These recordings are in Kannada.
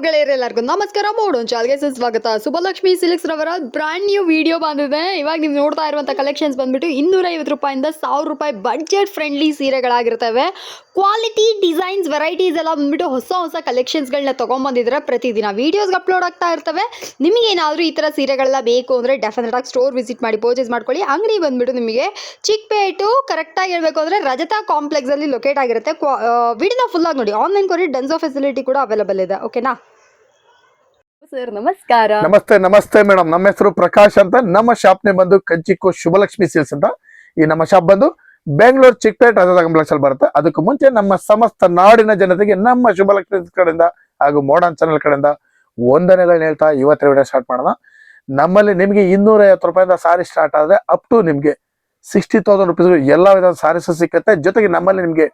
ಗೆಳೆಯರೆಲ್ಲರಿಗೂ ನಮಸ್ಕಾರ. ಮಾಡೋಣ ಚಾಲ್ಗೆ ಸ್ವಾಗತ. ಸುಬ್ಬಲಕ್ಷ್ಮಿ ಸಿಲ್ಕ್ಸ್ ರವರ ಬ್ರ್ಯಾಂಡ್ ನ್ಯೂ ವಿಡಿಯೋ ಬಂದಿದೆ. ಇವಾಗ ನೀವು ನೋಡ್ತಾ ಇರುವಂಥ ಕಲೆಕ್ಷನ್ಸ್ ಬಂದ್ಬಿಟ್ಟು 250 ರೂಪಾಯಿಂದ 1000 ರೂಪಾಯಿ ಬಡ್ಜೆಟ್ ಫ್ರೆಂಡ್ಲಿ ಸೀರೆಗಳಾಗಿರ್ತವೆ. ಕ್ವಾಲಿಟಿ ಡಿಸೈನ್ಸ್ ವೆರೈಟೀಸ್ ಎಲ್ಲ ಬಂದ್ಬಿಟ್ಟು ಹೊಸ ಕಲೆಕ್ಷನ್ಸ್ಗಳನ್ನ ತೊಗೊಂಬಂದಿದ್ರೆ ಪ್ರತಿದಿನ ವೀಡಿಯೋಸ್ಗೆ ಅಪ್ಲೋಡ್ ಆಗ್ತಾ ಇರ್ತವೆ. ನಿಮಗೇನಾದರೂ ಈ ಥರ ಸೀರೆಗಳೆಲ್ಲ ಬೇಕು ಅಂದರೆ ಡೆಫಿನೆಟ್ ಆಗಿ ಸ್ಟೋರ್ ವಿಸಿಟ್ ಮಾಡಿ ಪರ್ಚೇಸ್ ಮಾಡ್ಕೊಳ್ಳಿ. ಅಂಗಡಿ ಬಂದ್ಬಿಟ್ಟು ನಿಮಗೆ ಚಿಕ್ಕಪೇಟು, ಕರೆಕ್ಟಾಗಿ ಹೇಳಬೇಕು ಅಂದರೆ ರಜತಾ ಕಾಂಪ್ಲೆಕ್ಸಲ್ಲಿ ಲೊಕೇಟ್ ಆಗಿರುತ್ತೆ. ವಿಡಿಯೋನ ಫುಲ್ಲಾಗಿ ನೋಡಿ. ಆನ್ಲೈನ್ ಕೊರಿಯರ್ ಡನ್ಸೋ ಫೆಸಿಲಿಟಿ ಕೂಡ ಅವೈಲೇಬಲ್ ಇದೆ. ಓಕೆನಾ ಸರ್? ನಮಸ್ಕಾರ. ನಮಸ್ತೆ ಮೇಡಮ್. ನಮ್ಮ ಹೆಸರು ಪ್ರಕಾಶ್ ಅಂತ. ನಮ್ಮ ಶಾಪ್ ನೇ ಬಂದು ಕಂಚಿಕೋ ಶುಭಲಕ್ಷ್ಮಿ ಸೇಲ್ಸ್ ಅಂತ. ಈ ನಮ್ಮ ಶಾಪ್ ಬಂದು ಬೆಂಗಳೂರು ಚಿಕ್ಕಪೇಟೆ ರಜತಾ ಕಾಂಪ್ಲೆಕ್ಸ್ ಅಲ್ಲಿ ಬರುತ್ತೆ. ಅದಕ್ಕೂ ಮುಂಚೆ ನಮ್ಮ ಸಮಸ್ತ ನಾಡಿನ ಜನತೆಗೆ ನಮ್ಮ ಶುಭಲಕ್ಷ್ಮಿ ಕಡೆಯಿಂದ ಹಾಗೂ ಮಾಡರ್ನ್ ಚಾನೆಲ್ ಕಡೆಯಿಂದ ವಂದನೆಗಳನ್ನ ಹೇಳ್ತಾ ಇವತ್ತು ವಿಡಿಯೋ ಸ್ಟಾರ್ಟ್ ಮಾಡೋಣ. ನಮ್ಮಲ್ಲಿ ನಿಮಗೆ 250 ರೂಪಾಯಿಂದ ಸಾರಿ ಸ್ಟಾರ್ಟ್ ಆದ್ರೆ ಅಪ್ ಟು ನಿಮ್ಗೆ 60,000 ರುಪೀಸ್ ಎಲ್ಲ ವಿಧದ ಸಾರೀಸ್ ಸಿಕ್ಕತ್ತೆ. ಜೊತೆಗೆ ನಮ್ಮಲ್ಲಿ ನಿಮ್ಗೆ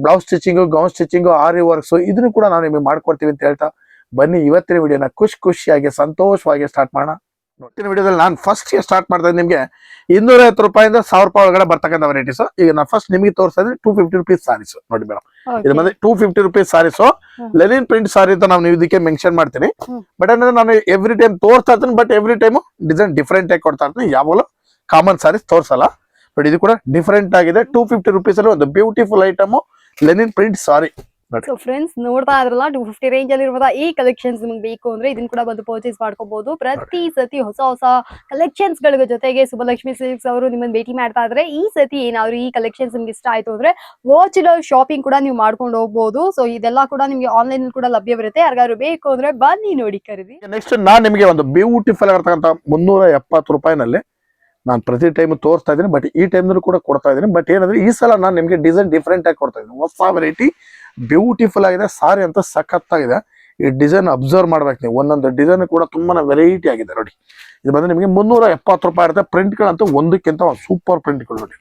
ಬ್ಲೌಸ್ ಸ್ಟಿಚಿಂಗು, ಗೌನ್ ಸ್ಟಿಚಿಂಗು, ಆರಿ ವರ್ಕ್ಸ್ ಇದನ್ನು ಕೂಡ ನಾವು ನಿಮಗೆ ಮಾಡ್ಕೊಡ್ತೀವಿ ಅಂತ ಹೇಳ್ತಾ ಬನ್ನಿ ಇವತ್ತಿನ ವಿಡಿಯೋನ ಖುಷಿಯಾಗಿ ಸಂತೋಷವಾಗಿ ಸ್ಟಾರ್ಟ್ ಮಾಡೋಣ. ಇವತ್ತಿನ ವಿಡಿಯೋದಲ್ಲಿ ನಾನು ಫಸ್ಟ್ ಸ್ಟಾರ್ಟ್ ಮಾಡ್ತಾ ಇದ್ದೀನಿ. ನಿಮಗೆ 250 ರೂಪಾಯಿಂದ 1000 ರೂಪಾಯಿ ಒಳಗಡೆ ಬರ್ತಕ್ಕಂಥ ವೆರೈಟೀಸ್. ಈಗ ನಾನು ಫಸ್ಟ್ ನಿಮಗೆ ತೋರಿಸ್ತಾ ಇದ್ದೀನಿ 250 ರುಪೀಸ್ ಸಾರೀಸ್. ನೋಡಿ ಮೇಡಮ್, ಇದು ಬಂದ್ರೆ 250 ರುಪೀಸ್ ಸಾರೀಸ್. ಲೆನಿನ್ ಪ್ರಿಂಟ್ ಸಾರಿ ಅಂತ ನಾವು ಇದಕ್ಕೆ ಮೆನ್ಷನ್ ಮಾಡ್ತೀನಿ. ಬಟ್ ಅಂದ್ರೆ ನಾನು ಎವ್ರಿ ಟೈಮ್ ತೋರಿಸ್ತಾ ಇರ್ತೀನಿ. But every time design different ಆಗಿ ಕೊಡ್ತಾ ಇರ್ತೀನಿ. ಯಾವಾಗಲೂ ಕಾಮನ್ ಸಾರೀಸ್ ತೋರಿಸಲ್ಲ. ಬಟ್ ಇದು ಕೂಡ ಡಿಫ್ರೆಂಟ್ ಆಗಿದೆ. 250 ರುಪೀಸ್ ಅಲ್ಲಿ ಒಂದು ಬ್ಯೂಟಿಫುಲ್ ಐಟಮ್ ಲೆನಿನ್ ಪ್ರಿಂಟ್ ಸಾರಿ. ಸೊ ಫ್ರೆಂಡ್ಸ್, ನೋಡ್ತಾ ಇದ್ರಲ್ಲ 250 ರೇಂಜ್ ಅಲ್ಲಿ ಇರುವಂತಹ ಈ ಕಲೆಕ್ಷನ್ಸ್ ನಿಮ್ಗೆ ಬೇಕು ಅಂದ್ರೆ ಇದನ್ನ ಕೂಡ ಬಂದು ಪರ್ಚೇಸ್ ಮಾಡ್ಕೋಬಹುದು. ಪ್ರತಿ ಸತಿ ಹೊಸ ಕಲೆಕ್ಷನ್ಸ್ ಗಳ ಜೊತೆಗೆ ಸುಬ್ಬಲಕ್ಷ್ಮಿ ಸಿಲ್ಕ್ಸ್ ಅವರು ನಿಮ್ಮನ್ನ ಭೇಟಿ ಮಾಡ್ತಾ ಇದ್ರೆ ಈ ಸತಿ ಏನಾದ್ರು ಈ ಕಲೆಕ್ಷನ್ಸ್ ನಿಮ್ಗೆ ಇಷ್ಟ ಆಯ್ತು ಅಂದ್ರೆ ವರ್ಚುವಲ್ ಶಾಪಿಂಗ್ ಕೂಡ ನೀವು ಮಾಡ್ಕೊಂಡು ಹೋಗ್ಬಹುದು. ಸೊ ಇದೆಲ್ಲ ಕೂಡ ನಿಮ್ಗೆ ಆನ್ಲೈನ್ ಕೂಡ ಲಭ್ಯವಿರುತ್ತೆ. ಯಾರಿಗಾದ್ರು ಬೇಕು ಅಂದ್ರೆ ಬನ್ನಿ ನೋಡಿ ಖರೀದಿ. ನೆಕ್ಸ್ಟ್ ನಾನು ನಿಮಗೆ ಒಂದು ಬ್ಯೂಟಿಫುಲ್ ಆಗಿರ್ತಕ್ಕಂಥ 370 ರೂಪಾಯಿನಲ್ಲಿ ನಾನು ಪ್ರತಿ ಟೈಮ್ ತೋರಿಸ್ತಾ ಇದ್ದೀನಿ. ಬಟ್ ಈ ಟೈಮ್ ಕೂಡ ಕೊಡ್ತಾ ಇದ್ದೀನಿ. ಬಟ್ ಏನಂದ್ರೆ ಈ ಸಲ ನಾನು ನಿಮಗೆ ಡಿಸೈನ್ ಡಿಫ್ರೆಂಟ್ ಆಗಿ ಕೊಡ್ತಾ ಇದ್ದೀನಿ. ಹೊಸ ವೆರೈಟಿ, ಬ್ಯೂಟಿಫುಲ್ ಆಗಿದೆ. ಸಾರಿ ಅಂತ ಸಖತ್ತಾಗಿದೆ. ಈ ಡಿಸೈನ್ ಅಬ್ಸರ್ವ್ ಮಾಡ್ಬೇಕು ನೀವು. ಒಂದೊಂದು ಡಿಸೈನ್ ಕೂಡ ತುಂಬಾನೇ ವೆರೈಟಿ ಆಗಿದೆ. ನೋಡಿ, ಇದು ಬಂದ್ರೆ ನಿಮಗೆ 370 ರೂಪಾಯಿ ಇರುತ್ತೆ. ಪ್ರಿಂಟ್ಗಳಂತೂ ಒಂದಕ್ಕಿಂತ ಸೂಪರ್ ಪ್ರಿಂಟ್ಗಳು. ನೋಡಿ,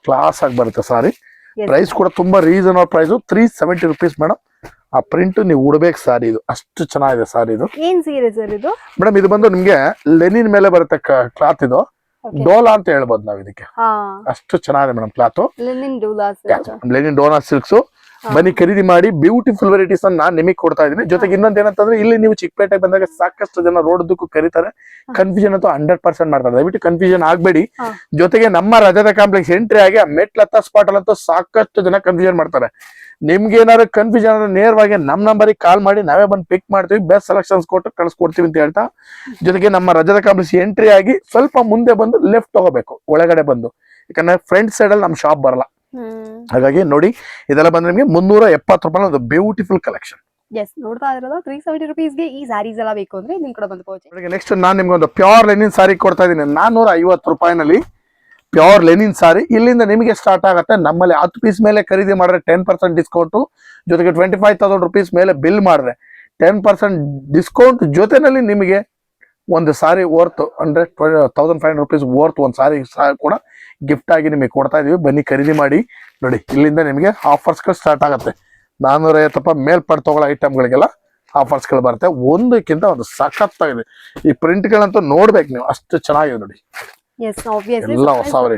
ಕ್ಲಾಸ್ ಆಗಿ ಬರುತ್ತೆ ಸಾರಿ. ಪ್ರೈಸ್ ಕೂಡ ತುಂಬಾ ರೀಸನಬಲ್ ಪ್ರೈಸ್, 370 ರುಪೀಸ್ ಮೇಡಮ್. ಆ ಪ್ರಿಂಟ್ ನೀವು ಉಡ್ಬೇಕು ಸಾರಿ. ಇದು ಅಷ್ಟು ಚೆನ್ನಾಗಿದೆ ಸಾರಿ. ಇದು ಏನ್ ಸೀರೆ ಸರ್ ಇದು? ಮೇಡಮ್ ಇದು ಬಂದು ನಿಮ್ಗೆ ಲೆನಿನ್ ಮೇಲೆ ಬರುತ್ತೆ ಕ್ಲಾತ್. ಇದು ಡೋಲಾ ಅಂತ ಹೇಳ್ಬೋದು ನಾವ್ ಇದಕ್ಕೆ. ಅಷ್ಟು ಚೆನ್ನಾಗಿದೆ madam cloth. Lenin Dhola silks. ಬನ್ನಿ ಖರೀದಿ ಮಾಡಿ. ಬ್ಯೂಟಿಫುಲ್ ವೆರೈಟೀಸ್ ನಾನು ನಿಮಗೆ ಕೊಡ್ತಾ ಇದ್ದೀನಿ. ಜೊತೆಗೆ ಇನ್ನೊಂದು ಏನಂತಂದ್ರೆ ಇಲ್ಲಿ ನೀವು ಚಿಕ್ಕಪೇಟೆಗೆ ಬಂದಾಗ ಸಾಕಷ್ಟು ಜನ ರೋಡ್ದಕ್ಕೂ ಕರೀತಾರೆ. ಕನ್ಫ್ಯೂಷನ್ ಅಂತೂ 100% ಮಾಡ್ತಾರೆ. ದಯವಿಟ್ಟು ಕನ್ಫ್ಯೂಷನ್ ಆಗ್ಬೇಡಿ. ಜೊತೆಗೆ ನಮ್ಮ ರಜತಾ ಕಾಂಪ್ಲೆಕ್ಸ್ ಎಂಟ್ರಿ ಆಗಿ ಮೆಟ್ಲತ್ತ ಸ್ಪಾಟ್ ಅಲ್ಲಂತೂ ಸಾಕಷ್ಟು ಜನ ಕನ್ಫ್ಯೂಷನ್ ಮಾಡ್ತಾರೆ. ನಿಮ್ಗೆ ಏನಾದ್ರು ಕನ್ಫ್ಯೂಷನ್ ಅಂದ್ರೆ ನೇರವಾಗಿ ನಮ್ಮ ನಂಬರಿಗೆ ಕಾಲ್ ಮಾಡಿ, ನಾವೇ ಬಂದು ಪಿಕ್ ಮಾಡ್ತೀವಿ. ಬೆಸ್ಟ್ ಸೆಲೆಕ್ಷನ್ಸ್ ಕೊಟ್ಟು ಕಳ್ಸಿಕೊಡ್ತೀವಿ ಅಂತ ಹೇಳ್ತಾ, ಜೊತೆಗೆ ನಮ್ಮ ರಜತಾ ಕಾಂಪ್ಲೆಕ್ಸ್ ಎಂಟ್ರಿ ಆಗಿ ಸ್ವಲ್ಪ ಮುಂದೆ ಬಂದು ಲೆಫ್ಟ್ ತಗೋಬೇಕು ಒಳಗಡೆ ಬಂದು. ಯಾಕಂದ್ರೆ ಫ್ರಂಟ್ ಸೈಡ್ ಅಲ್ಲಿ ನಮ್ಮ ಶಾಪ್ ಬರಲ್ಲ. ಹಾಗಾಗಿ ನೋಡಿ, ಇದೆಲ್ಲ ಬಂದ್ರೆ ನಿಮಗೆ 370 ರೂಪಾಯಿ ಒಂದು ಬ್ಯೂಟಿಫುಲ್ ಕಲೆಕ್ಷನ್. ನೋಡ್ತಾ ಇರೋದು 370 ರುಪೀಸ್ಗೆ ಈ ಸಾರೀಸ್ ಎಲ್ಲ ಬೇಕು ಅಂದ್ರೆ ನಿಮ್ ಕೂಡ ಬಂದು ಪರ್ಚೇಸ್. ನೆಕ್ಸ್ಟ್ ನಾನು ನಿಮ್ಗೆ ಒಂದು ಪ್ಯೂರ್ ಲೆನಿನ್ ಸಾರಿ ಕೊಡ್ತಾ ಇದ್ದೀನಿ 450 ರೂಪಾಯಿನಲ್ಲಿ. ಪ್ಯೂರ್ ಲೆನಿನ್ ಸಾರಿ ಇಲ್ಲಿಂದ ನಿಮಗೆ ಸ್ಟಾರ್ಟ್ ಆಗುತ್ತೆ. ನಮ್ಮಲ್ಲಿ 10 ಪೀಸ್ ಮೇಲೆ ಖರೀದಿ ಮಾಡಿದ್ರೆ 10% ಡಿಸ್ಕೌಂಟ್, ಜೊತೆಗೆ 25,000 ರುಪೀಸ್ ಮೇಲೆ ಬಿಲ್ ಮಾಡಿದ್ರೆ 10% ಡಿಸ್ಕೌಂಟ್ ಜೊತೆನಲ್ಲಿ ನಿಮಗೆ ಒಂದು ಸಾರಿ ವರ್ತ್ ಅಂದ್ರೆ 1500 ರುಪೀಸ್ ವರ್ತ್ ಒಂದು ಸಾರಿ ಕೂಡ ಗಿಫ್ಟ್ ಆಗಿ ನಿಮಗೆ ಕೊಡ್ತಾ ಇದೀವಿ. ಬನ್ನಿ ಖರೀದಿ ಮಾಡಿ. ನೋಡಿ, ಇಲ್ಲಿಂದ ನಿಮಗೆ ಆಫರ್ಸ್ಗಳು ಸ್ಟಾರ್ಟ್ ಆಗುತ್ತೆ. 450 ರೂಪಾಯಿ ಮೇಲ್ಪಟ್ಟು ತಗೊಳ್ಳೋ ಐಟಮ್ಗಳಿಗೆಲ್ಲ ಆಫರ್ಸ್ಗಳು ಬರುತ್ತೆ. ಒಂದಕ್ಕಿಂತ ಒಂದು ಸಖತ್ತಾಗಿದೆ. ಈ ಪ್ರಿಂಟ್ಗಳಂತೂ ನೋಡ್ಬೇಕು ನೀವು, ಅಷ್ಟು ಚೆನ್ನಾಗಿದೆ. ನೋಡಿ,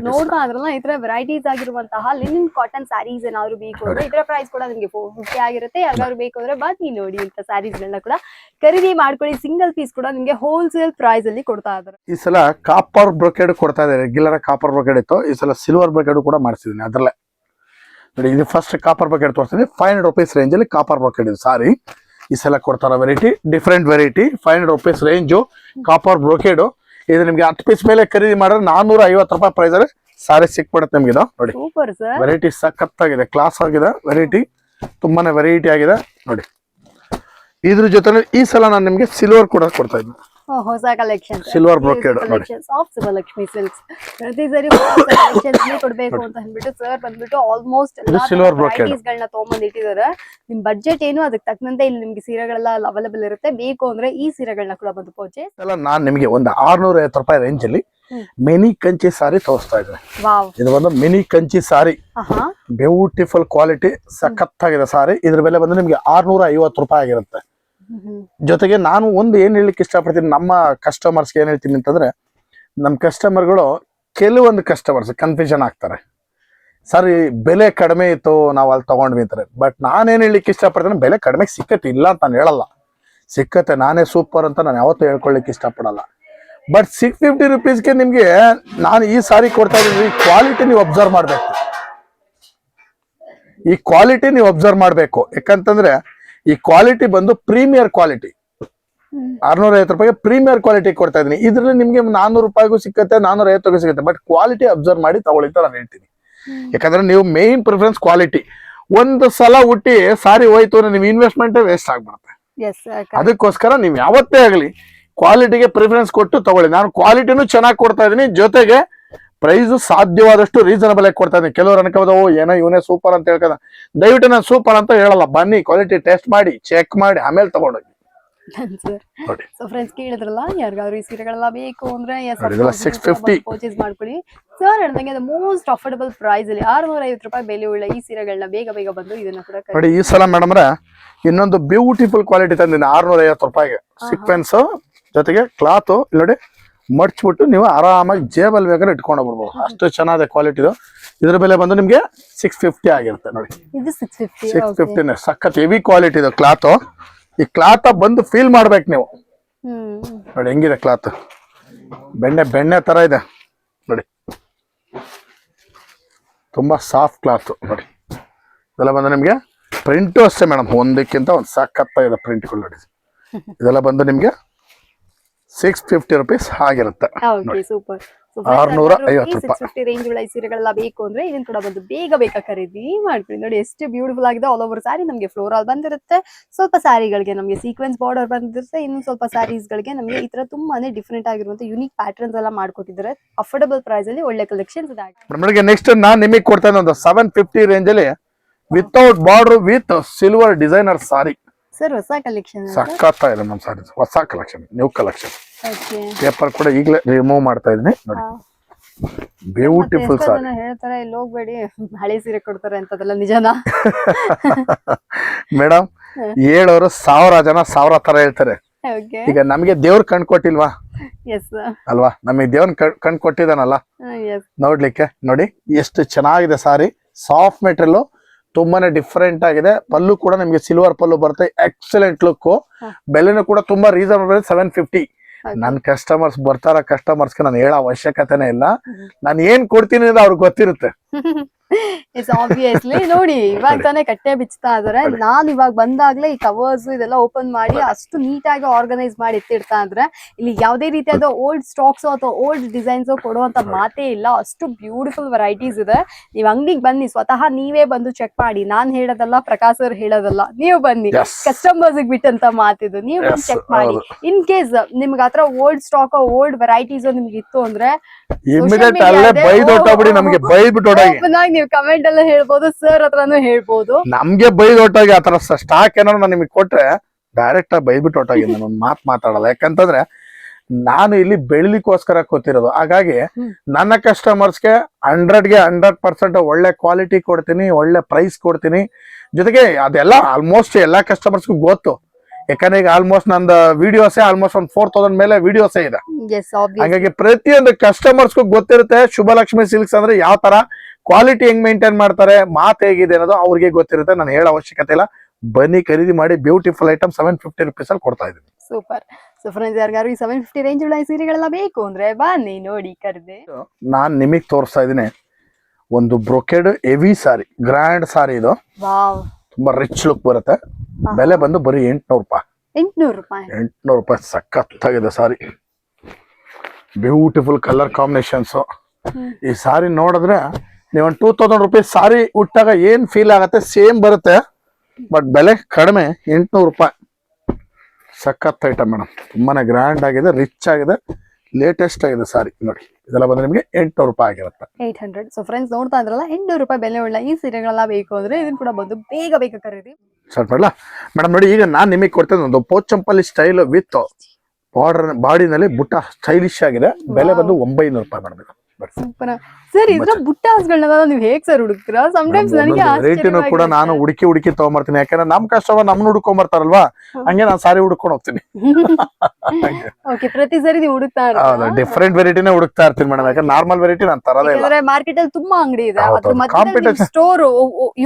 ನೋಡ್ತಾ ಇದ್ರಲ್ಲ ಈ ತರ ವೆರೈಟೀಸ್ ಆಗಿರುವಂತಹ ಲಿನಿನ್ ಕಾಟನ್ ಸ್ಯಾರೀಸ್ ಏನಾದ್ರು ಬೇಕು ಅಂದ್ರೆ ಇದರ ಪ್ರೈಸ್ ಕೂಡ ನಿಮಗೆ 450 ಆಗಿರುತ್ತೆ. ಯಾರು ಬೇಕು ಅಂದ್ರೆ ಬನ್ನಿ ನೋಡಿ ಇಂತ ಸ್ಯಾರೀಸ್ ಗಳನ್ನ ಕೂಡ ಖರೀದಿ ಮಾಡ್ಕೊಳ್ಳಿ. ಸಿಂಗಲ್ ಪೀಸ್ ಕೂಡ ನಿಮ್ಗೆ ಹೋಲ್ಸೇಲ್ ಪ್ರೈಸ್ ಅಲ್ಲಿ ಕೊಡ್ತಾ ಇದ್ದಾರೆ. ಈ ಸಲ ಕಾಪರ್ ಬ್ರೊಕೇಡ್ ಕೊಡ್ತಾ ಇದ್ದಾರೆ. ರೆಗ್ಯುಲರ್ ಕಾಪರ್ ಬ್ರೊಕೇಡ್ ಇತ್ತು, ಈ ಸಲ ಸಿಲ್ವರ್ ಬ್ರೊಕೇಡ್ ಕೂಡ ಮಾಡಿಸಿದೀನಿ. ಅದ್ರಲ್ಲೇ ನೋಡಿ, ಇದು ಫಸ್ಟ್ ಕಾಪರ್ ಬ್ರೊಕೇಡ್ ತೋರಿಸ್ತೀನಿ. 500 ರುಪೀಸ್ ರೇಂಜ್ ಅಲ್ಲಿ ಕಾಪರ್ ಬ್ರೊಕೇಡ್ ಇದು ಸಾರಿ. ಈ ಸಲ ಕೊಡ್ತಾರ variety, different variety. 500 rupees range copper brocade. ಇದು ನಿಮ್ಗೆ 10 ಪೀಸ್ ಮೇಲೆ ಖರೀದಿ ಮಾಡಿದ್ರೆ 450 ರೂಪಾಯಿ ಪ್ರೈಸ್ ಅಲ್ಲಿ ಸಾರಿ ಸಿಕ್ಬಿಡುತ್ತೆ ನಿಮ್ಗೆ. ನೋಡಿ, ವೆರೈಟಿ ಸಖತ್ತಾಗಿದೆ, ಕ್ಲಾಸ್ ಆಗಿದೆ ವೆರೈಟಿ, ತುಂಬಾನೇ ವೆರೈಟಿ ಆಗಿದೆ. ನೋಡಿ, ಇದ್ರ ಜೊತೆ ಈ ಸಲ ನಾನು ನಿಮ್ಗೆ ಸಿಲ್ವರ್ ಕೂಡ ಕೊಡ್ತಾ ಇದ್ದೀನಿ. ಹೊಸ ಕಲೆಕ್ಷನ್ ಸಿಲ್ವರ್ ಬ್ರೊಕೇಡ್ ನೋಡಿ, ಆಫ್ ಸುಬ್ಬಲಕ್ಷ್ಮಿ ಸಿಲ್ಕ್ಸ್. ಪ್ರತಿ ಸರಿ ಕಲೆಕ್ಷನ್ಸ್ ಕೊಡ್ಬೇಕು ಅಂತ ಅಂದ್ಬಿಟ್ಟು ಸರ್ ಬಂದ್ಬಿಟ್ಟು ಆಲ್ಮೋಸ್ಟ್ ಸಿಲ್ವರ್ ಬ್ರೊಕೇಡ್ ಗಳನ್ನ ತಗೊಂಡ್ಬಂದು ಇಟ್ಟಿದ್ದಾರೆ. ನಿಮ್ ಬಡ್ಜೆಟ್ ಏನು ಅದಕ್ಕೆ ತಕ್ಕಂತೆ ಇಲ್ಲಿ ನಿಮ್ಗೆ ಸೀರೆಗಳೆಲ್ಲ ಅವೈಲೇಬಲ್ ಇರುತ್ತೆ. ಬೇಕು ಅಂದ್ರೆ ಈ ಸೀರೆಗಳನ್ನ ಕೂಡ ಬಂದು ಪರ್ಚೇಸ್. ನಾನು ನಿಮಗೆ ಒಂದು 650 ರೂಪಾಯಿ ರೇಂಜ್ ಅಲ್ಲಿ ಮಿನಿ ಕಂಚಿ ಸಾರಿ ತೋರಿಸ್ತಾ ಇದ್ದೀನಿ. ಇದು ಒಂದು ಮಿನಿ ಕಂಚಿ ಸಾರಿ, ಬ್ಯೂಟಿಫುಲ್ ಕ್ವಾಲಿಟಿ, ಸಖತ್ತಾಗಿದೆ ಸಾರಿ. ಇದ್ರ ಬೆಲೆ ಬಂದು ನಿಮ್ಗೆ 650 ರೂಪಾಯಿ ಆಗಿರುತ್ತೆ. ಜೊತೆಗೆ ನಾನು ಒಂದು ಏನ್ ಹೇಳಲಿಕ್ಕೆ ಇಷ್ಟಪಡ್ತೀನಿ ನಮ್ಮ ಕಸ್ಟಮರ್ಸ್ಗೆ ಏನ್ ಹೇಳ್ತೀನಿ ಅಂತಂದ್ರೆ, ನಮ್ಮ ಕಸ್ಟಮರ್ಗಳು ಕೆಲವೊಂದು ಕಸ್ಟಮರ್ಸ್ ಕನ್ಫ್ಯೂಷನ್ ಆಗ್ತಾರೆ. ಸರ್ ಬೆಲೆ ಕಡಿಮೆ ಇತ್ತು ನಾವು ಅಲ್ಲಿ ತಗೊಂಡ್ವಿ ಅಂತಾರೆ. ಬಟ್ ನಾನೇನ್ ಹೇಳಲಿಕ್ಕೆ ಇಷ್ಟಪಡ್ತೀನಿ, ಬೆಲೆ ಕಡಿಮೆ ಸಿಕ್ಕತ್ತೆ ಇಲ್ಲ ಅಂತ ನಾನು ಹೇಳಲ್ಲ. ಸಿಕ್ಕತ್ತೆ. ನಾನೇ ಸೂಪರ್ ಅಂತ ನಾನು ಯಾವತ್ತೂ ಹೇಳ್ಕೊಳ್ಳಿಕ್ಕೆ ಇಷ್ಟಪಡಲ್ಲ. ಬಟ್ 650 ರುಪೀಸ್ಗೆ ನಿಮ್ಗೆ ನಾನು ಈ ಸಾರಿ ಕೊಡ್ತಾ ಇದ್ದೀನಿ. ಈ ಕ್ವಾಲಿಟಿ ನೀವು ಅಬ್ಸರ್ವ್ ಮಾಡ್ಬೇಕು. ಈ ಕ್ವಾಲಿಟಿ ನೀವು ಅಬ್ಸರ್ವ್ ಮಾಡ್ಬೇಕು. ಯಾಕಂತಂದ್ರೆ ಈ ಕ್ವಾಲಿಟಿ ಬಂದು ಪ್ರೀಮಿಯರ್ ಕ್ವಾಲಿಟಿ. 650 ರೂಪಾಯಿಗೆ ಪ್ರೀಮಿಯರ್ ಕ್ವಾಲಿಟಿ ಕೊಡ್ತಾ ಇದೀನಿ. ಇದ್ರಲ್ಲಿ ನಿಮ್ಗೆ 400 ರೂಪಾಯಿಗೂ ಸಿಕ್ಕತ್ತೆ, 450 ಸಿಗುತ್ತೆ. ಬಟ್ ಕ್ವಾಲಿಟಿ ಅಬ್ಸರ್ವ್ ಮಾಡಿ ತಗೊಳ್ಳಿ ಅಂತ ನಾನು ಹೇಳ್ತೀನಿ. ಯಾಕಂದ್ರೆ ನೀವು ಮೇನ್ ಪ್ರಿಫರೆನ್ಸ್ ಕ್ವಾಲಿಟಿ. ಒಂದು ಸಲ ಹುಟ್ಟಿ ಸಾರಿ ಹೋಯ್ತು ಅಂದ್ರೆ ನೀವು ಇನ್ವೆಸ್ಟ್ಮೆಂಟ್ ವೇಸ್ಟ್ ಆಗ್ಬಿಡುತ್ತೆ. ಅದಕ್ಕೋಸ್ಕರ ನೀವು ಯಾವತ್ತೇ ಆಗಲಿ ಕ್ವಾಲಿಟಿಗೆ ಪ್ರಿಫರೆನ್ಸ್ ಕೊಟ್ಟು ತಗೊಳ್ಳಿ. ನಾನು ಕ್ವಾಲಿಟಿನೂ ಚೆನ್ನಾಗಿ ಕೊಡ್ತಾ ಇದೀನಿ, ಜೊತೆಗೆ ಪ್ರೈಸ್ ಸಾಧ್ಯವಾದಷ್ಟು ರೀಸನಬಲ್ ಆಗಿ ಕೊಡ್ತಾ ಇದೀನಿ. ಕೆಲವರು ಅನ್ಕೋದು ಏನೋ ಇವನೇ ಸೂಪರ್ ಅಂತ ಹೇಳ್ಕದ. ದಯವಿಟ್ಟು ನಾನು ಸೂಪರ್ ಅಂತ ಹೇಳಲ್ಲ. ಬನ್ನಿ ಕ್ವಾಲಿಟಿ ಟೆಸ್ಟ್ ಮಾಡಿ, ಚೆಕ್ ಮಾಡಿ, ಆಮೇಲೆ ತಗೊಂಡೋಗಿ. ಸೊ ಫ್ರೆಂಡ್ಸ್ ಕೇಳಿದ್ರಲ್ಲ, ಯಾರಿಗಾದ್ರು ಈ ಸೀರೆಗಳೆಲ್ಲ ಬೇಕು ಅಂದ್ರೆ 650 ಪರ್ಚೇಸ್ ಮಾಡ್ಕೊಳ್ಳಿ. ಸರ್ ಹೇಳ್ದಂಗೆ ಅದು ಮೋಸ್ಟ್ ಅಫೋರ್ಡಬಲ್ ಪ್ರೈಸ್ ಅಲ್ಲಿ 650 ರೂಪಾಯಿ ಬೆಲೆ ಉಳ್ಳ ಈ ಸೀರೆಗಳನ್ನ ಬೇಗ ಬೇಗ ಬಂದು ಇದನ್ನ ಕೂಡ ನೋಡಿ. ಈ ಸಲ ಮೇಡಮ್ ಇನ್ನೊಂದು ಬ್ಯೂಟಿಫುಲ್ ಕ್ವಾಲಿಟಿ ತಂದಿನಿ 650 ರೂಪಾಯಿಗೆ. ಸೀಕ್ವೆನ್ಸ್ ಜೊತೆಗೆ ಕ್ಲಾತ್ ನೋಡಿ ಮಡ್ಚ್ಬಿಟ್ಟು ನೀವು ಆರಾಮಾಗಿ ಜೇಬಲ್ ಬೇಕಾದ್ರೆ ಇಟ್ಕೊಂಡು ಬರ್ಬೋದು. ಅಷ್ಟು ಚೆನ್ನಾಗಿದೆ ಕ್ವಾಲಿಟಿ. ಇದ್ರ ಬೆಲೆ ಬಂದು ನಿಮ್ಗೆ 650 ಆಗಿರುತ್ತೆ ನೋಡಿ. ಇದು 650 ಸಖತ್ ಹೆವಿ ಕ್ವಾಲಿಟಿ ಇದು ಕ್ಲಾತ್. ಈ ಕ್ಲಾತ್ ಬಂದು ಫೀಲ್ ಮಾಡ್ಬೇಕು ನೀವು. ನೋಡಿ ಹೆಂಗಿದೆ ಕ್ಲಾತ್, ಬೆಣ್ಣೆ ತರ ಇದೆ ನೋಡಿ. ತುಂಬಾ ಸಾಫ್ಟ್ ಕ್ಲಾತ್ ನೋಡಿ. ಇದೆಲ್ಲ ಬಂದು ನಿಮ್ಗೆ ಪ್ರಿಂಟು ಅಷ್ಟೇ ಮೇಡಮ್, ಒಂದಕ್ಕಿಂತ ಒಂದು ಸಖತ್ತಾಗಿದೆ ಪ್ರಿಂಟ್ಗಳು ನೋಡಿ. ಇದೆಲ್ಲ ಬಂದು ನಿಮ್ಗೆ 650 ರುಪೀಸ್ ಆಗಿರುತ್ತೆ. ಸೂಪರ್. 650 ರೂಪಾಯಿ ರೇಂಜ್ ಒಳ ಸೀರೆಗಳೆಲ್ಲ ಬೇಕು ಅಂದ್ರೆ ಇದನ್ನ ಕೂಡ ಬಂದು ಬೇಗ ಖರೀದಿ ಮಾಡ್ಕೊಳ್ಳಿ. ನೋಡಿ ಎಷ್ಟು ಬ್ಯೂಟಿಫುಲ್ ಆಗಿದೆ. ಆಲ್ ಓವರ್ ಸಾರಿ ನಮಗೆ ಫ್ಲೋರಲ್ ಬಂದಿರುತ್ತೆ. ಸ್ವಲ್ಪ ಸ್ಯಾರಿಗಳಿಗೆ ನಮಗೆ ಸೀಕ್ವೆನ್ಸ್ ಬಾರ್ಡರ್ ಬಂದಿರುತ್ತೆ. ಇನ್ನು ಸ್ವಲ್ಪ ಸ್ಯಾರೀಸ್ ಗಳಿಗೆ ನಮಗೆ ಈ ತರ ತುಂಬಾನೇ ಡಿಫ್ರೆಂಟ್ ಆಗಿರುವಂತ ಯುನಿಕ್ ಪ್ಯಾಟರ್ನ್ಸ್ ಎಲ್ಲ ಮಾಡ್ಕೊಟ್ಟಿದ್ದಾರೆ. ಅಫೋರ್ಡಬಲ್ ಪ್ರೈಸ್ ಅಲ್ಲಿ ಒಳ್ಳೆ ಕಲೆಕ್ಷನ್ಸ್ ಇದೆ. ನೆಕ್ಸ್ಟ್ ನಾನ್ ನಿಮಗೆ ಕೊಡ್ತಾ ಇದ್ದೀನಿ ಒಂದು 750 ರೇಂಜ್ ಅಲ್ಲಿ without border with silver designer sorry. Sir ಹೊಸ ಕಲೆಕ್ಷನ್ ಸಖತ್ ಇದೆ ನಮ್ ಸಾರಿ. ಹೊಸ ಕಲೆಕ್ಷನ್, ನ್ಯೂ ಕಲೆಕ್ಷನ್. ಪೇಪರ್ ಕೂಡ ಈಗಲೇ ರಿಮೂವ್ ಮಾಡ್ತಾ ಇದೀನಿ ನೋಡಿ. ಬ್ಯೂಟಿಫುಲ್ ಸಾರಿ. ಹೇಳ್ತಾರೆ ಇಲ್ಲಿ ಹೋಗ್ಬೇಡಿ ಹಳೆ ಸೀರೆ ಕೊಡ್ತಾರೆ ಅಂತದಲ್ಲ ನಿಜನಾ? ಮೇಡಮ್ ಹೇಳೋರು 1000 ಜನ 1000 ತರ ಹೇಳ್ತಾರೆ. ಈಗ ನಮ್ಗೆ ದೇವ್ರ ಕಣ್ ಕೊಟ್ಟಿಲ್ವಾ ಅಲ್ವಾ? ನಮಗೆ ದೇವ್ರ ಕಣ್ ಕೊಟ್ಟಿದಾನಲ್ಲ ನೋಡ್ಲಿಕ್ಕೆ. ನೋಡಿ ಎಷ್ಟು ಚೆನ್ನಾಗಿದೆ ಸಾರಿ. ಸಾಫ್ಟ್ ಮೆಟೀರಿಯಲ್, ತುಂಬಾನೇ ಡಿಫ್ರೆಂಟ್ ಆಗಿದೆ. ಪಲ್ಲು ಕೂಡ ನಿಮ್ಗೆ ಸಿಲ್ವರ್ ಪಲ್ಲು ಬರುತ್ತೆ. Excellent look. ಬೆಲೆನೂ ಕೂಡ ತುಂಬಾ ರೀಸನಬಲ್ 750. ನನ್ ಕಸ್ಟಮರ್ಸ್ ಬರ್ತಾರ, ಕಸ್ಟಮರ್ಸ್ಗೆ ನಾನು ಹೇಳೋ ಅವಶ್ಯಕತೆನೇ ಇಲ್ಲ. ನಾನು ಏನ್ ಕೊಡ್ತೀನಿ ಅಂತ ಅವ್ರಿಗೆ ಗೊತ್ತಿರುತ್ತೆ. It's obviously. ನೋಡಿ ಇವಾಗ ತಾನೇ ಕಟ್ಟೆ ಬಿಚ್ತಾ ಇದಾರೆ. ನಾನ್ ಇವಾಗ ಬಂದಾಗ್ಲೇ ಈ ಕವರ್ಸ್ ಇದೆಲ್ಲ ಓಪನ್ ಮಾಡಿ ಅಷ್ಟು ನೀಟಾಗಿ ಆರ್ಗನೈಸ್ ಮಾಡಿ ಎತ್ತಿಡ್ತಾ ಇದ್ರೆ ಇಲ್ಲಿ ಯಾವುದೇ ರೀತಿಯಾದ ಓಲ್ಡ್ ಸ್ಟಾಕ್ಸ್ ಅಥವಾ ಓಲ್ಡ್ ಡಿಸೈನ್ಸ್ ಕೊಡುವಂತ ಮಾತೇ ಇಲ್ಲ. ಅಷ್ಟು ಬ್ಯೂಟಿಫುಲ್ ವೆರೈಟೀಸ್ ಇದೆ. ನೀವ್ ಅಂಗಡಿಗೆ ಬನ್ನಿ, ಸ್ವತಃ ನೀವೇ ಬಂದು ಚೆಕ್ ಮಾಡಿ. ನಾನ್ ಹೇಳೋದಲ್ಲ, ಪ್ರಕಾಶ್ ಸರ್ ಹೇಳೋದಲ್ಲ. ನೀವು ಬನ್ನಿ, ಕಸ್ಟಮರ್ಸ್ ಬಿಟ್ಟಂತ ಮಾತಿದು. ನೀವು ಬಂದು ಚೆಕ್ ಮಾಡಿ. ಇನ್ ಕೇಸ್ ನಿಮ್ಗೆ ಹತ್ರ ಓಲ್ಡ್ ಸ್ಟಾಕ್, ಓಲ್ಡ್ ವೆರೈಟೀಸ್ ನಿಮ್ಗೆ ಇತ್ತು ಅಂದ್ರೆ ನೀವು ಕಮೆಂಟ್ ಎಲ್ಲ ಹೇಳ್ಬೋದು, ಸರ್ ಹತ್ರನು ಹೇಳ್ಬೋದು. ನಮ್ಗೆ ಬೈದೊಟ್ಟಾಗಿ ಆತರ ಸ್ಟಾಕ್ ಏನಾದ್ರು ನಾನು ನಿಮಗೆ ಕೊಟ್ರೆ ಡೈರೆಕ್ಟ್ ಆಗಿ ಬೈದ್ಬಿಟ್ಟು ಹೊಟ್ಟಾಗಿ ನಾನು ಒಂದು ಮಾತು ಮಾತಾಡಲ್ಲ. ಯಾಕಂತಂದ್ರೆ ನಾನು ಇಲ್ಲಿ ಬೆಳಿಲಿಕ್ಕೋಸ್ಕರ ಕೂತಿರೋದು. ಹಾಗಾಗಿ ನನ್ನ ಕಸ್ಟಮರ್ಸ್ಗೆ 100ಗೆ 100% ಒಳ್ಳೆ ಕ್ವಾಲಿಟಿ ಕೊಡ್ತೀನಿ, ಒಳ್ಳೆ ಪ್ರೈಸ್ ಕೊಡ್ತೀನಿ. ಜೊತೆಗೆ ಅದೆಲ್ಲ ಆಲ್ಮೋಸ್ಟ್ ಎಲ್ಲಾ ಕಸ್ಟಮರ್ಸ್ಗೂ ಗೊತ್ತು. ಯಾಕಂದ್ರೆ ಈಗ ಆಲ್ಮೋಸ್ಟ್ ನಂದು ವಿಡಿಯೋಸೇ ಆಲ್ಮೋಸ್ಟ್ ಒಂದು 4000 ಮೇಲೆ ವಿಡಿಯೋಸೇ ಇದೆ. ಹಾಗಾಗಿ ಪ್ರತಿಯೊಂದು ಕಸ್ಟಮರ್ಸ್ಗೂ ಗೊತ್ತಿರುತ್ತೆ ಶುಭಲಕ್ಷ್ಮಿ ಸಿಲ್ಕ್ಸ್ ಅಂದ್ರೆ ಯಾವ ತರ ಕ್ವಾಲಿಟಿ ಹೆಂಗ್ ಮೇಂಟೈನ್ ಮಾಡ್ತಾರೆ, ಮಾತ್ ಹೇಗಿದೆ ಅನ್ನೋದು ಅವ್ರಿಗೆ ಗೊತ್ತಿರುತ್ತೆ. ನಾನು ಹೇಳೋ ಅವಶ್ಯಕತೆ ಇಲ್ಲ. ಬನ್ನಿ ಖರೀದಿ ಮಾಡಿ. ಬ್ಯೂಟಿಫುಲ್ ಐಟಮ್ 750 ರುಪೀಸ್ ಅಲ್ಲಿ ಕೊಡ್ತಾ ಇದೀನಿ. ಸೂಪರ್. ಸೊ ಫ್ರೆಂಡ್ಸ್ ಯಾರಿಗಾರು ಈ 750 ರೇಂಜ್ ಉಳ್ಳ ಸೀರೆಗಳೆಲ್ಲ ಬೇಕು ಅಂದ್ರೆ ಬನ್ನಿ ನೋಡಿ ಖರೀದಿ. ನಾನ್ ನಿಮಗ್ ತೋರಿಸ್ತಾ ಇದೀನಿ ಒಂದು ಬ್ರೊಕೆಡ್ ಹೆವಿ ಸಾರಿ, ಗ್ರ್ಯಾಂಡ್ ಸಾರಿ. ಇದು ತುಂಬಾ ರಿಚ್ ಲುಕ್ ಬರುತ್ತೆ. ಬೆಲೆ ಬಂದು ಬರೀ 800 ರೂಪಾಯಿ. 800 ರೂಪಾಯಿ. ಸಖತ್ತಾಗಿದೆ ಸಾರಿ. Beautiful colour combinations. ಈ ಸಾರಿ ನೋಡಿದ್ರೆ ನೀವು 2000 ರೂಪಾಯಿ ಸಾರಿ ಉಟ್ಟಾಗ ಏನ್ ಫೀಲ್ ಆಗತ್ತೆ ಸೇಮ್ ಬರುತ್ತೆ. ಬಟ್ ಬೆಲೆ ಕಡಿಮೆ, 800 ರೂಪಾಯಿ. ಸಖತ್ ಐಟಮ್ ಮೇಡಮ್. ತುಂಬಾನೇ ಗ್ರ್ಯಾಂಡ್ ಆಗಿದೆ, ರಿಚ್ ಆಗಿದೆ, ಲೇಟೆಸ್ಟ್ ಆಗಿದೆ ಸಾರಿ. ನೋಡಿ ಇದೆಲ್ಲ ಬಂದ್ರೆ ನಿಮಗೆ 800 ರೂಪಾಯಿ ಆಗಿರುತ್ತೆ. 800. ಸೊ ಫ್ರೆಂಡ್ಸ್ ನೋಡ್ತಾ ಇದ್ರಲ್ಲ, 800 ರೂಪಾಯಿ ಬೆಲೆ ಉಳ್ಳ ಈ ಸೀರೆಗಳೆಲ್ಲ ಬೇಕು ಅಂದ್ರೆ ಇದನ್ನ ಕೂಡ ಬಂದು ಬೇಗ ಖರೀದಿ. ಸ್ವಲ್ಪ ಮೇಡಮ್ ನೋಡಿ, ಈಗ ನಾನ್ ನಿಮಗೆ ಕೊಡ್ತೇನೆ ಒಂದು ಪೋಚಂಪಲ್ಲಿ ಸ್ಟೈಲ್ ವಿತ್ ಬಾರ್ಡರ್ ಬಾಡಿನಲ್ಲಿ ಬುಟ್ಟ ಸ್ಟೈಲಿಶ್ ಆಗಿದೆ. ಬೆಲೆ ಬಂದು 900 ರೂಪಾಯಿ ಮೇಡಮ್. Super sir. ಇದ್ರ ಬುಟ್ಟಾಸ್ಗಳನ್ನ ನೀವು ಹೇಗ್ ಸರ್ ಹುಡುಕ್ತೀರಾ? ಸಮಟೈಮ್ಸ್ ನನಗೆ ವೆರೈಟಿನೂ ಕೂಡ ನಾನು ಹುಡುಕಿ ತಗೊಂಬರ್ತೀನಿ. ಯಾಕಂದ್ರೆ ನಮ್ ಕಸ್ಟಮರ್ ನಮ್ನ ಹುಡ್ಕೊಂಡ್ ಬರ್ತಾರಲ್ವಾ, ಹಂಗೆ ನಾನು ಸಾರಿ ಹುಡ್ಕೊಂಡು ಹೋಗ್ತೀನಿ. ಓಕೆ, ಪ್ರತಿ ಸರಿ ನೀವು ಹುಡುಕ್ತಾ ಹೌದಾ, ಡಿಫ್ರೆಂಟ್ ವೆರೈಟಿನೇ ಹುಡುಕ್ತಾ ಇರ್ತೀನಿ ಮೇಡಮ್. ಯಾಕಂದ್ರೆ ನಾರ್ಮಲ್ ವೆರೈಟಿ ನಾನು ತರದೇ ಇಲ್ಲ. ಮಾರ್ಕೆಟ್ ಅಲ್ಲಿ ತುಂಬಾ ಅಂಗಡಿ ಇದೆ, ಹೌದು, ಅದ್ರ ಮಧ್ಯದಲ್ಲಿ competition. ಸ್ಟೋರ್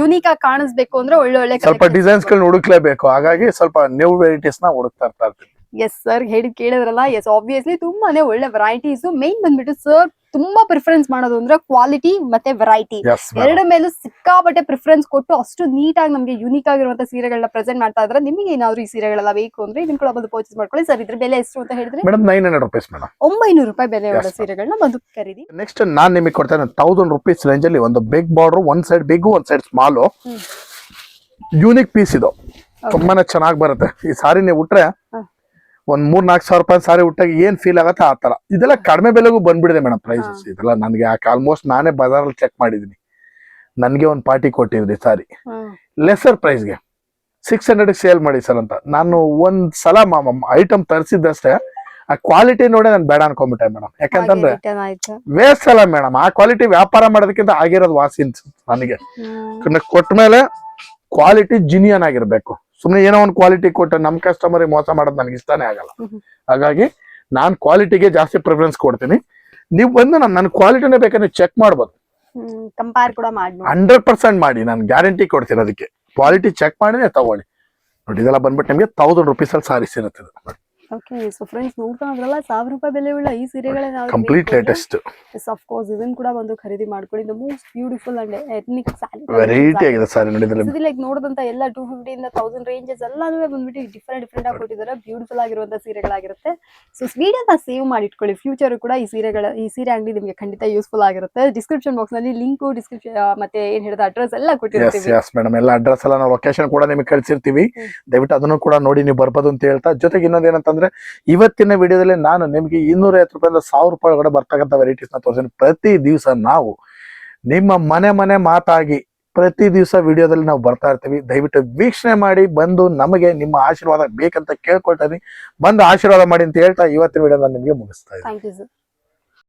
ಯೂನಿಕ್ ಆಗಿ ಕಾಣಿಸ್ಬೇಕು ಅಂದ್ರೆ ಒಳ್ಳೆ ಸ್ವಲ್ಪ ಡಿಸೈನ್ಸ್ ಗಳನ್ನ ಹುಡುಕ್ಲೇಬೇಕು. ಹಾಗಾಗಿ ಸ್ವಲ್ಪ ನ್ಯೂ ವೆರೈಟೀಸ್ ನ ಹುಡುಕ್ತಾ ಇರ್ತೀನಿ. ಎಸ್ ಸರ್, ಹೇಳಿ ಕೇಳಿದ್ರಲ್ಲ. ಎಸ್, ಆಬ್ವಿಯಸ್ಲಿ ತುಂಬಾನೇ ಒಳ್ಳೆ ವೆರೈಟೀಸ್. ಮೇನ್ ಬಂದ್ಬಿಟ್ಟು ಸರ್ ತುಂಬಾ ಪ್ರಿಫರೆನ್ಸ್ ಮಾಡೋದು ಅಂದ್ರೆ ಕ್ವಾಲಿಟಿ ಮತ್ತೆ ವೆರೈಟಿ ಎರಡು ಮೇಲೂ ಸಿಕ್ಕಾಪಟ್ಟೆ ಪ್ರಿಫರೆನ್ಸ್ ಕೊಟ್ಟು ಅಷ್ಟು ನೀಟಾಗಿ ನಮಗೆ ಯೂನಿಕ್ ಆಗಿರುವಂತ ಸೀರೆಗಳನ್ನ ಪ್ರೆಸೆಂಟ್ ಮಾಡ್ತಾ ಇದ್ರೆ, ನಿಮಗೆ ಏನಾದ್ರು ಈ ಸೀರೆಗಳೆಲ್ಲ ಬೇಕು ಅಂದ್ರೆ ಇದನ್ನ ಕೂಡ ಬಂದು ಪರ್ಚೇಸ್ ಮಾಡ್ಕೊಳ್ಳಿ. ಸರ್, ಇದ್ರ ಬೆಲೆ ಎಷ್ಟು ಅಂತ ಹೇಳಿದ್ರೆ ಮೇಡಮ್ 900 rupees ಮೇಡಮ್. 900 ರೂಪಾಯಿ ಬೆಲೆಯುಳ್ಳ ಸೀರೆಗಳನ್ನ ಬಂದು ಖರೀದಿ. ನೆಕ್ಸ್ಟ್ ನಾನ್ ನಿಮಗೆ ಕೊಡ್ತೇನೆ 1000 rupees ರೇಂಜ್ ಅಲ್ಲಿ ಒಂದು ಬಿಗ್ ಬಾರ್ಡರ್, ಒಂದ್ ಸೈಡ್ ಬಿಗ್ ಒಂದ್ ಸೈಡ್ ಸ್ಮಾಲ್, ಯೂನಿಕ್ ಪೀಸ್ ಇದು. ತುಂಬಾನೇ ಚೆನ್ನಾಗಿ ಬರುತ್ತೆ ಈ ಸಾರಿ. ನೀವು ಉಟ್ರೆ ಒಂದ್ 3-4 ಸಾವಿರ ರೂಪಾಯಿ ಸಾರಿ ಉಟ್ಟಾಗ ಏನ್ ಫೀಲ್ ಆಗತ್ತೆ ಆ ತರ. ಇದೆಲ್ಲ ಕಡಿಮೆ ಬೆಲೆಗೂ ಬಂದ್ಬಿಡಿದೆ ಮೇಡಮ್ ಪ್ರೈಸಸ್. ಇದೆಲ್ಲ ನನ್ಗೆ ಆಲ್ಮೋಸ್ಟ್ ನಾನೇ ಬಜಾರಲ್ಲಿ ಚೆಕ್ ಮಾಡಿದೀನಿ. ನನ್ಗೆ ಒಂದ್ ಪಾರ್ಟಿ ಕೊಟ್ಟಿದ್ರಿ ಸಾರಿ ಲೆಸರ್ ಪ್ರೈಸ್ಗೆ 600 ಸೇಲ್ ಮಾಡಿ ಸರ್ ಅಂತ. ನಾನು ಒಂದ್ ಸಲ ಐಟಮ್ ತರಿಸಿದ್ದಷ್ಟೇ, ಆ ಕ್ವಾಲಿಟಿ ನೋಡಿ ನಾನು ಬೇಡ ಅನ್ಕೊಂಡ್ಬಿಟ್ಟೆ ಮೇಡಮ್. ಯಾಕಂತಂದ್ರೆ ವೇಸ್ಟ್ ಅಲ್ಲ ಮೇಡಮ್, ಆ ಕ್ವಾಲಿಟಿ ವ್ಯಾಪಾರ ಮಾಡೋದಕ್ಕಿಂತ ಆಗಿರೋದು ವಾಸಿ ನನಗೆ. ಕೊಟ್ಮೇಲೆ ಕ್ವಾಲಿಟಿ ಜಿನಿಯನ್ ಆಗಿರ್ಬೇಕು. ಸುಮ್ನೆ ಏನೋ ಒಂದು ಕ್ವಾಲಿಟಿ ಕೊಟ್ಟು ನಮ್ ಕಸ್ಟಮರ್ ಮೋಸ ಮಾಡೋದು ನನಗೆ ಇಷ್ಟನೇ ಆಗಲ್ಲ. ಹಾಗಾಗಿ ನಾನ್ ಕ್ವಾಲಿಟಿಗೆ ಜಾಸ್ತಿ ಪ್ರಿಫರೆನ್ಸ್ ಕೊಡ್ತೀನಿ. ನೀವು ಬಂದು ನನ್ನ ಕ್ವಾಲಿಟಿನೇ ಬೇಕಾದ್ರೆ ಚೆಕ್ ಮಾಡ್ಬೋದು, ಕಂಪೇರ್ ಕೂಡ ಮಾಡಿ 100% ಮಾಡಿ. ನಾನು ಗ್ಯಾರಂಟಿ ಕೊಡ್ತೀನಿ. ಅದಕ್ಕೆ ಕ್ವಾಲಿಟಿ ಚೆಕ್ ಮಾಡಿನೇ ತಗೊಳ್ಳಿ. ನೋಡಿ, ಇದೆಲ್ಲ ಬಂದ್ಬಿಟ್ಟು ನಿಮಗೆ 1000 rupees ಅಲ್ಲಿ ಸಾರೀಸ್ ಇರುತ್ತೆ. ಓಕೆ, ಸೊ ಫ್ರೆಂಡ್ಸ್ ನೋಡ್ತಾ ಇದ್ರಲ್ಲ, 1000 ರೂಪಾಯಿ ಬೆಲೆ ಉಳ್ಳ ಈ ಸೀರೆಗಳನ್ನ complete latest. Yes, of course ಇದನ್ನ ಕೂಡ ಬಂದು ಖರೀದಿ ಮಾಡ್ಕೊಳ್ಳಿ. The most beautiful and ethnic variety ಆಗಿದೆ ಸಾರಿ. ನೋಡಿ, ಲೈಕ್ ನೋಡಿದಂತ ಎಲ್ಲ 250 ಇಂದ 1000 ರೇಂಜಸ್ ಎಲ್ಲಾನು ಬಂದ್ಬಿಟ್ಟು ಡಿಫರೆಂಟ್ ಆಗಿ ಕೊಟ್ಟಿದ್ದಾರೆ. ಬ್ಯೂಟಿಫುಲ್ ಆಗಿರುವಂತ ಸೀರೆಗಳಾಗಿರುತ್ತೆ. ಸೊ ವಿಡಿಯೋನ ಸೇವ್ ಮಾಡಿ ಇಟ್ಕೊಳ್ಳಿ. ಫ್ಯೂಚರ್ ಕೂಡ ಈ ಸೀರೆ ಅಂಗಡಿ ನಿಮಗೆ ಖಂಡಿತ ಯೂಸ್ಫುಲ್ ಆಗಿರುತ್ತೆ. ಡಿಸ್ಕ್ರಿಪ್ಷನ್ ಬಾಕ್ಸ್ ನಲ್ಲಿ ಲಿಂಕ್, ಡಿಸ್ಕ್ರಿಪ್ಷನ್ ಮತ್ತೆ ಏನ್ ಹೇಳಿದ ಅಡ್ರೆಸ್ ಎಲ್ಲ ಕೊಟ್ಟಿರ್ತೀವಿ. ಎಸ್ ಮೇಡಮ್, ಎಲ್ಲ ಅಡ್ರೆಸ್ ಎಲ್ಲ ನಾವು ಲೊಕೇಶನ್ ಕೂಡ ನಿಮಗೆ ಕಳಿಸಿರ್ತೀವಿ. ದಯವಿಟ್ಟು ಅದನ್ನು ಕೂಡ ನೋಡಿ ನೀವು ಬರ್ಬೋದು ಅಂತ ಹೇಳ್ತಾ, ಜೊತೆಗೆ ಇನ್ನೊಂದು ಏನಂತಂದ್ರೆ ಇವತ್ತಿನ ವಿಡಿಯೋದಲ್ಲಿ ನಾನು ನಿಮ್ಗೆ 250 ರೂಪಾಯಿಂದ 1000 ರೂಪಾಯಿ ಒಳಗಡೆ ಬರ್ತಕ್ಕಂಥ ವೆರೈಟೀಸ್ ನ ತೋರಿಸ್ತೀನಿ. ಪ್ರತಿ ದಿವಸ ನಾವು ನಿಮ್ಮ ಮನೆ ಮಾತಾಗಿ ಪ್ರತಿ ದಿವಸ ವಿಡಿಯೋದಲ್ಲಿ ನಾವು ಬರ್ತಾ ಇರ್ತೀವಿ. ದಯವಿಟ್ಟು ವೀಕ್ಷಣೆ ಮಾಡಿ ಬಂದು ನಮಗೆ ನಿಮ್ಮ ಆಶೀರ್ವಾದ ಬೇಕಂತ ಕೇಳ್ಕೊಳ್ತಾ ಇದೀನಿ. ಬಂದು ಆಶೀರ್ವಾದ ಮಾಡಿ ಅಂತ ಹೇಳ್ತಾ ಇವತ್ತಿನ ವಿಡಿಯೋ ನಾನು ನಿಮಗೆ ಮುಗಿಸ್ತಾ ಇದ್ದೀನಿ. Thank you sir.